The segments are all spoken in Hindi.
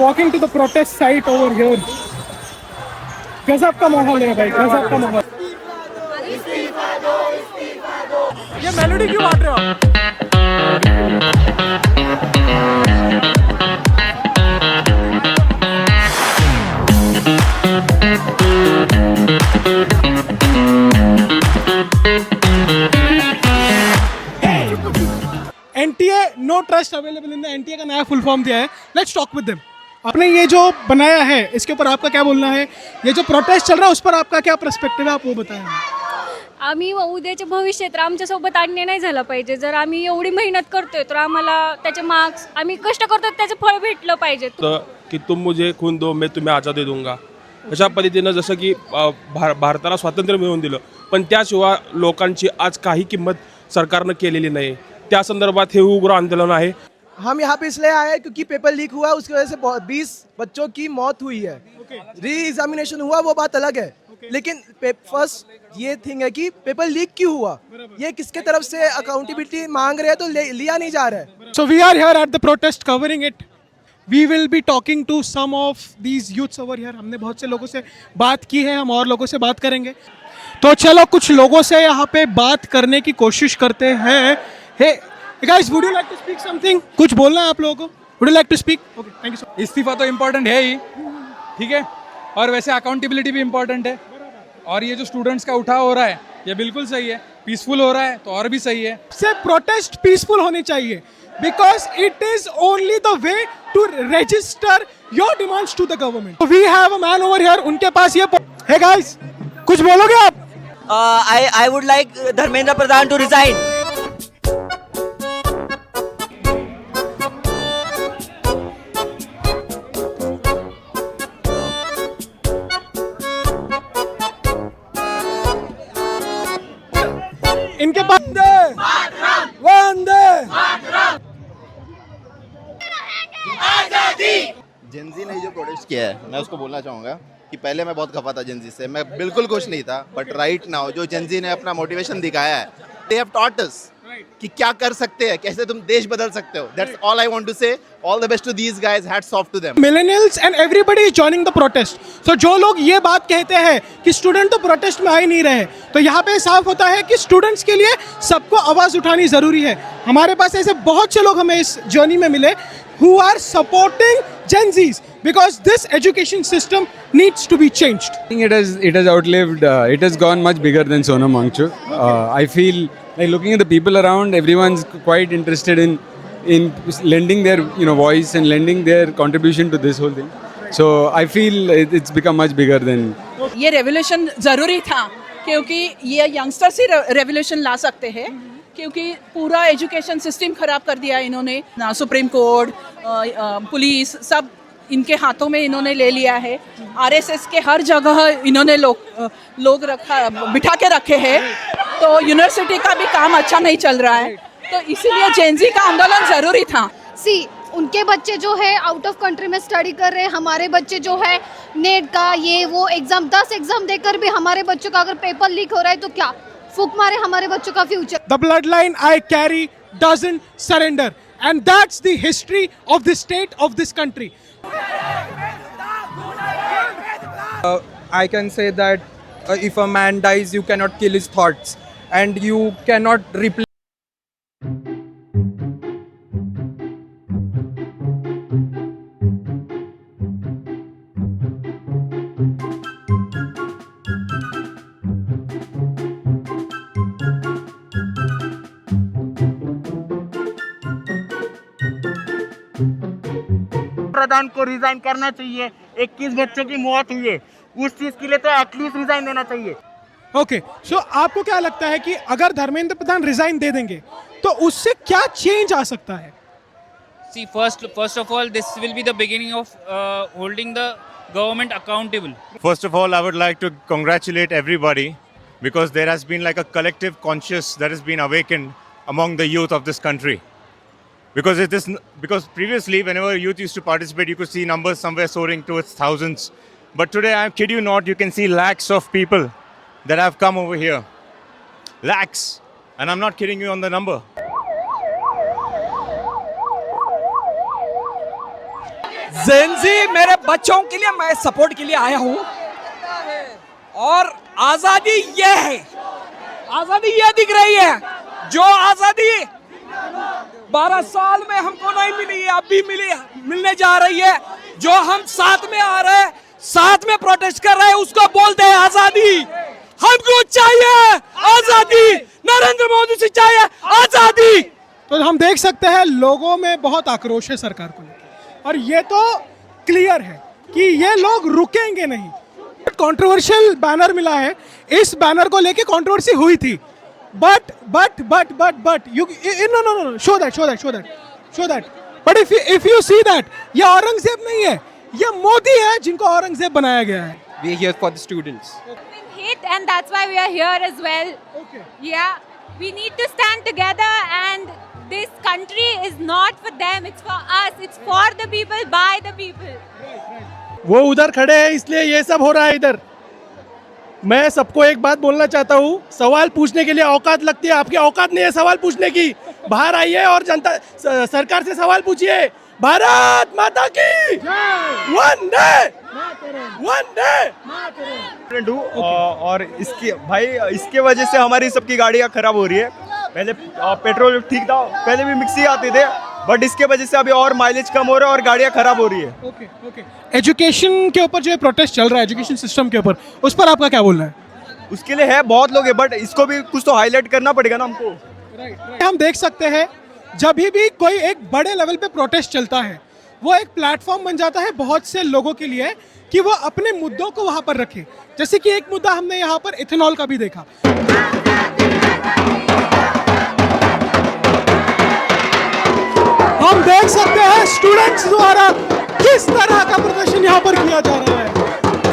walking to the protest site over here. गजब का माहौल है भाई, गजब का माहौल. ये मेलोडी क्यों बांट रहे हो आप? NTA no trust available in the NTA का नया फुल फॉर्म दिया है. Let's talk with them. आपने ये जो बनाया है इसके ऊपर आपका क्या बोलना है? ये जो प्रोटेस्ट चल रहा है उस पर आपका क्या पर्सपेक्टिव है, आप वो बताएं. आम्ही उद्याच्या भविष्यात आमच्यासोबत अन्याय नाही झाला पाहिजे. जर आम्ही एवढी मेहनत करतोय तर आम्हाला त्याचे मार्क्स, आम्ही कष्ट करतोय त्याचं फळ भेटलं पाहिजे. की तुम मुझे खून दो मैं तुम्हें आझादी दूंगा, अशा पद्धतीनं जसं की भारताला स्वातंत्र्य मिळवून दिलं, पण त्याशिवाय लोकांची आज काही किंमत सरकारनं केलेली नाही. त्या संदर्भात हे उग्र आंदोलन आहे. हम यहाँ पे इसलिए आए क्योंकि पेपर लीक हुआ, उसकी वजह से 20 बच्चों की मौत हुई है. री एग्जामिनेशन हुआ वो बात अलग है, लेकिन फर्स्ट ये थिंग है कि पेपर लीक क्यों हुआ, ये किसके तरफ से अकाउंटेबिलिटी मांग रहे हैं तो लिया नहीं जा रहा है. So we are here at the protest covering it. We will be talking to some of these youths over here. हमने बहुत से लोगों से बात की है, हम और लोगों से बात करेंगे. तो चलो कुछ लोगों से यहाँ पे बात करने की कोशिश करते हैं. Hey guys, would you like to speak something? कुछ बोलना है आप लोगों को? Would you like to speak? Okay, thank you so much. इस्तीफा तो इम्पोर्टेंट है ही, ठीक है, और वैसे अकाउंटेबिलिटी भी इम्पोर्टेंट है. और ये जो स्टूडेंट्स का उठाव हो रहा है ये बिल्कुल सही है, पीसफुल हो रहा है तो और भी सही है. से प्रोटेस्ट पीसफुल होनी चाहिए because it is only the way to register your demands to the government. So we have a man over here. उनके पास ये Hey guys, कुछ बोलोगे आप? I would like Dharmendra Pradhan to resign. इनके पास जेंजी ने जो प्रोटेस्ट किया है मैं उसको बोलना चाहूँगा कि पहले मैं बहुत खफा था जेंजी से, मैं बिल्कुल खुश नहीं था, बट राइट नाउ जो जेंजी ने अपना मोटिवेशन दिखाया है, दे हैव टॉट अस कि क्या कर सकते हैं, कैसे तुम देश बदल सकते हो. That's all I want to say. All the best to these guys, hats off to them. Millennials and everybody is joining the protest. So जो लोग ये बात कहते हैं कि स्टूडेंट तो प्रोटेस्ट में आ ही नहीं रहे, तो यहाँ पे साफ होता है कि स्टूडेंट्स के लिए सबको आवाज़ उठानी ज़रूरी है. हमारे पास ऐसे बहुत से लोग हमें इस जर्नी में मिले who are supporting Gen Zs because this education system needs to be changed. I think it has outlived, it has gone much bigger than Sonam Wangchuk. I feel like looking at the people around, everyone's quite interested in lending their voice and lending their contribution to this whole thing. So I feel it's become much bigger than. ये रेवोल्यूशन ज़रूरी था क्योंकि ये यंगस्टर्स ही रेवोल्यूशन ला सकते हैं, क्योंकि पूरा एजुकेशन सिस्टम ख़राब कर दिया इन्होंने. सुप्रीम कोर्ट, पुलिस, सब इनके हाथों में इन्होंने ले लिया है. आरएसएस के हर जगह इन्होंने लोग बिठा के रखे हैं. तो यूनिवर्सिटी का भी काम अच्छा नहीं चल रहा है, तो इसीलिए जेनजी का आंदोलन ज़रूरी था. उनके बच्चे जो है आउट ऑफ कंट्री में स्टडी कर रहे हैं, हमारे बच्चे जो है नेट का ये वो एग्जाम 10 एग्जाम देकर भी हमारे बच्चों का अगर पेपर लीक हो रहा है तो क्या फूक मारे हमारे बच्चों का future. The bloodline I carry doesn't surrender, and that's the history of the state of this country. I can say that if a man dies, you cannot kill his thoughts, and you cannot replace. प्रधान को रिजाइन करना चाहिए. 21 बच्चों की मौत हुई है, उस चीज के लिए तो एटलीस्ट रिजाइन देना चाहिए. ओके, सो आपको क्या लगता है कि अगर धर्मेंद्र प्रधान रिजाइन दे देंगे तो उससे क्या चेंज आ सकता है? See, first of all, this will be the beginning of holding the government accountable. First of all, I would like to congratulate everybody because there has been like a collective conscience that has been awakened among the youth of this country. Because previously, whenever youth used to participate, you could see numbers somewhere soaring towards thousands. But today, I kid you not, you can see lakhs of people that have come over here. Lakhs. And I'm not kidding you on the number. Gen Z मेरे बच्चों के लिए मैं सपोर्ट के लिए आया हूँ और आजादी ये है, आजादी ये दिख रही है जो आजादी 12 साल में हमको नहीं मिली है, अब भी मिलने जा रही है। जो हम साथ में आ रहे हैं, साथ में प्रोटेस्ट कर रहे हैं, उसको बोलते हैं आजादी। हमको चाहिए आजादी, नरेंद्र मोदी से चाहिए आजादी। तो हम देख सकते हैं लोगों में बहुत आक्रोश है सरकार को लेकर, और ये तो क्लियर है कि ये लोग रुकेंगे नहीं। कंट्रोवर्शियल बैनर मिला है, इस बैनर को लेके कंट्रोवर्सी हुई थी, but you know show that but if you see that ये औरंगजेब नहीं है, ये मोदी है जिनको औरंगजेब बनाया गया है। We are here for the students. hit and that's why we are here as well. Okay. Yeah, we need to stand together and this country is not for them, it's for us, it's for the people, by the people. वो उधर खड़े हैं इसलिए ये सब हो रहा है इधर। मैं सबको एक बात बोलना चाहता हूँ, सवाल पूछने के लिए औकात लगती है, आपकी औकात नहीं है सवाल पूछने की। बाहर आइए और जनता सरकार से सवाल पूछिए। भारत माता की वंदे और इसके वजह से हमारी सबकी गाड़ियाँ खराब हो रही है। पहले पेट्रोल ठीक था, पहले भी मिक्सी आते थे, बट इसके वजह से अभी और माइलेज कम हो रहा है और गाड़ियाँ खराब हो रही है। ओके एजुकेशन के ऊपर जो प्रोटेस्ट चल रहा है, एजुकेशन सिस्टम के ऊपर, उस पर आपका क्या बोलना है? उसके लिए है बहुत लोग है, बट इसको भी कुछ तो हाईलाइट करना पड़ेगा ना हमको। हम देख सकते हैं जब भी कोई एक बड़े लेवल पे प्रोटेस्ट चलता है, वो एक प्लेटफॉर्म बन जाता है बहुत से लोगों के लिए कि वो अपने मुद्दों को वहां पर रखें। जैसे कि एक मुद्दा हमने यहाँ पर इथेनॉल का भी देखा। हम देख सकते हैं स्टूडेंट्स द्वारा किस तरह का प्रदर्शन यहाँ पर किया जा रहा है।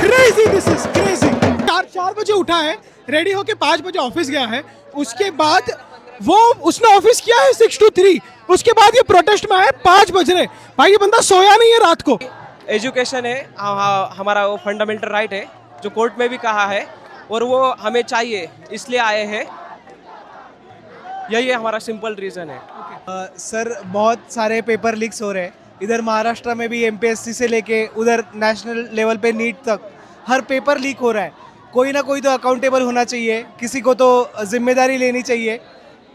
Crazy, this is crazy. 4 बजे उठा है, रेडी होके 5 बजे ऑफिस गया है, उसके बाद वो उसने ऑफिस किया है 6 to 3, उसके बाद ये प्रोटेस्ट में आया 5 बज रहे। भाई ये बंदा सोया नहीं है रात को। एजुकेशन है हमारा वो फंडामेंटल राइट है जो कोर्ट में भी कहा है, और वो हमें चाहिए, इसलिए आए हैं। यही हमारा सिंपल रीज़न है। सर बहुत सारे पेपर लीक्स हो रहे हैं, इधर महाराष्ट्र में भी एमपीएससी से लेके उधर नेशनल लेवल पे नीट तक हर पेपर लीक हो रहा है। कोई ना कोई तो अकाउंटेबल होना चाहिए, किसी को तो जिम्मेदारी लेनी चाहिए।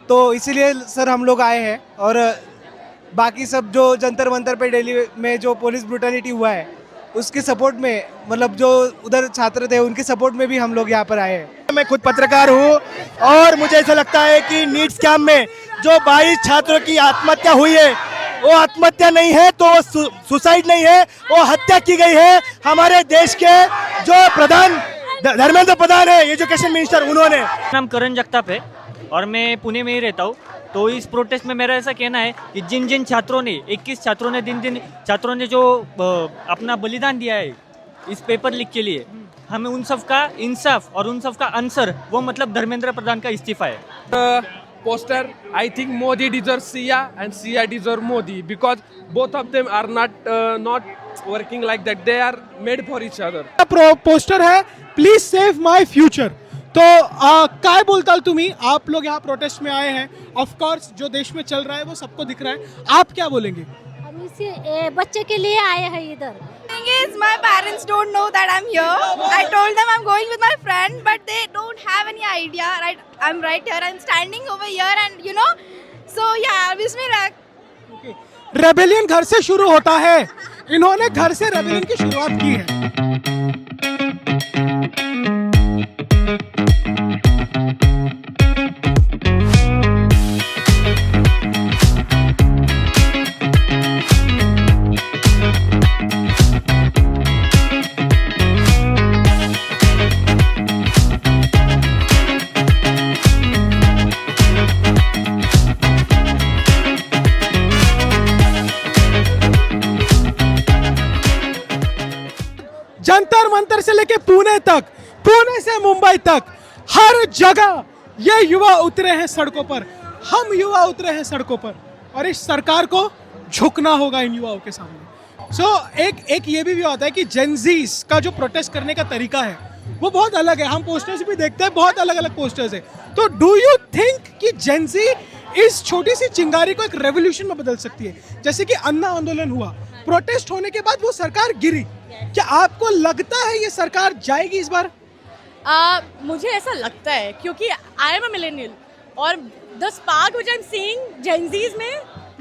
तो इसीलिए सर हम लोग आए हैं, और बाकी सब जो जंतर मंतर पे दिल्ली में जो पुलिस ब्रूटलिटी हुआ है उसके सपोर्ट में, मतलब जो उधर छात्र थे उनके सपोर्ट में भी हम लोग यहाँ पर आए हैं। मैं खुद पत्रकार हूँ और मुझे ऐसा लगता है कि नीट स्कैम में जो 22 छात्रों की आत्महत्या हुई है, वो आत्महत्या नहीं है, तो सुसाइड नहीं है, वो हत्या की गई है। हमारे देश के जो प्रधान धर्मेंद्र प्रधान है, एजुकेशन मिनिस्टर, उन्होंने। नाम करण जगताप है और मैं पुणे में ही रहता हूँ। तो इस प्रोटेस्ट में मेरा ऐसा कहना है कि जिन छात्रों ने 21 छात्रों ने छात्रों ने जो अपना बलिदान दिया है इस पेपर लीक के लिए, हमें उन सब का इंसाफ और उन सब का आंसर, वो मतलब धर्मेंद्र प्रधान का इस्तीफा है। Poster, I think Modi deserves Sia and Sia deserves Modi because both of them are not working like that. They are made for each other. Poster है प्लीज सेव माय फ्यूचर। तो काय बोलताल तुम्ही? आप लोग यहाँ प्रोटेस्ट में आए हैं, ऑफ कोर्स जो देश में चल रहा है वो सबको दिख रहा है, आप क्या बोलेंगे? हम इसी बच्चे के लिए आए हैं इधर। Thing is, my parents don't know that I'm here. I told them I'm going with my friend, but they don't have any idea. Right, I'm right here. I'm standing over here, and you know, so yeah, wish me luck. Rebellion घर से शुरू होता है, इन्होंने घर से रेबेलियन की शुरुआत की है। जंतर मंतर से लेके पुणे तक, पुणे से मुंबई तक, हर जगह ये युवा उतरे हैं सड़कों पर, हम युवा उतरे हैं सड़कों पर, और इस सरकार को झुकना होगा इन युवाओं के सामने। एक ये भी होता है कि जेनजीस का जो प्रोटेस्ट करने का तरीका है वो बहुत अलग है। हम पोस्टर्स भी देखते हैं, बहुत अलग अलग पोस्टर्स है। तो डू यू थिंक कि जेनजी इस छोटी सी चिंगारी को एक रेवोल्यूशन में बदल सकती है? जैसे कि अन्ना आंदोलन हुआ, प्रोटेस्ट होने के बाद वो सरकार गिरी, क्या आपको लगता है ये सरकार जाएगी इस बार? मुझे ऐसा लगता है क्योंकि आई एम अ मिलेनियल और the spark which I am seeing Gen Zs में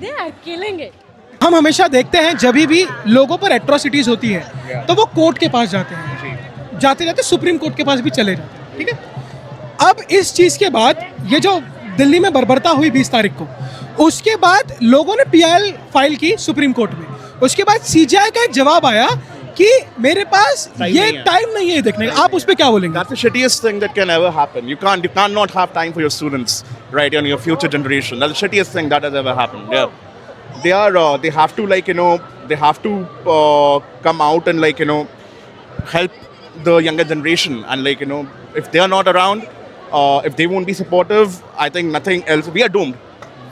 दे आर किलिंग इट। हम हमेशा देखते हैं जब भी लोगों पर एट्रोसिटीज होती है तो वो कोर्ट के पास जाते हैं, जाते जाते सुप्रीम कोर्ट के पास भी चले जाते हैं, ठीक है। अब इस चीज़ के बाद ये जो दिल्ली में बर्बरता हुई 20 तारीख को, उसके बाद लोगों ने PIL फाइल की सुप्रीम कोर्ट में, उसके बाद CJI का एक जवाब आया कि मेरे पास ये टाइम नहीं है देखने का। आप उस पर क्या बोलेंगे? That's the shittiest thing that can ever happen. You can't not have time for your students, right, and your future generation. That's the shittiest thing that has ever happened. Yeah, they have to they have to come out and help the younger generation, and if they are not around, if they won't be supportive, I think nothing else. We are doomed.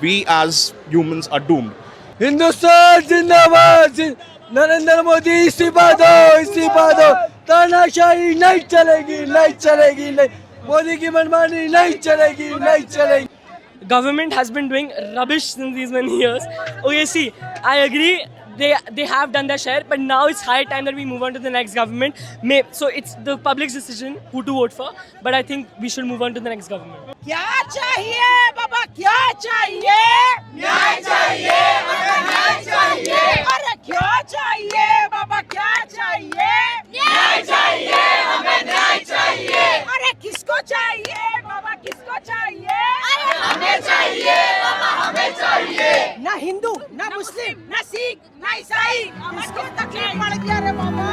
We as humans are doomed. Hindustan जिंदाबाद, नरेंद्र मोदी इस्तीफा दो, तानाशाही नहीं चलेगी, नहीं, मोदी की मनमानी नहीं चलेगी। Government has been doing rubbish since these many years. Okay, see, I agree. They have done their share, but now it's high time that we move on to the next government. So it's the public's decision who to vote for, but I think we should move on to the next government. क्या चाहिए बाबा, क्या चाहिए? न्याय चाहिए, न्याय चाहिए। अरे क्या चाहिए बाबा, क्या चाहिए? न्याय चाहिए, हमें न्याय चाहिए। अरे किसको चाहिए बाबा, किसको चाहिए? अरे हमें चाहिए बाबा, हमें चाहिए। ना हिंदू, ना मुस्लिम, ना सिख, ना ईसाई, किसको तकलीफ पड़ गया रे बाबा?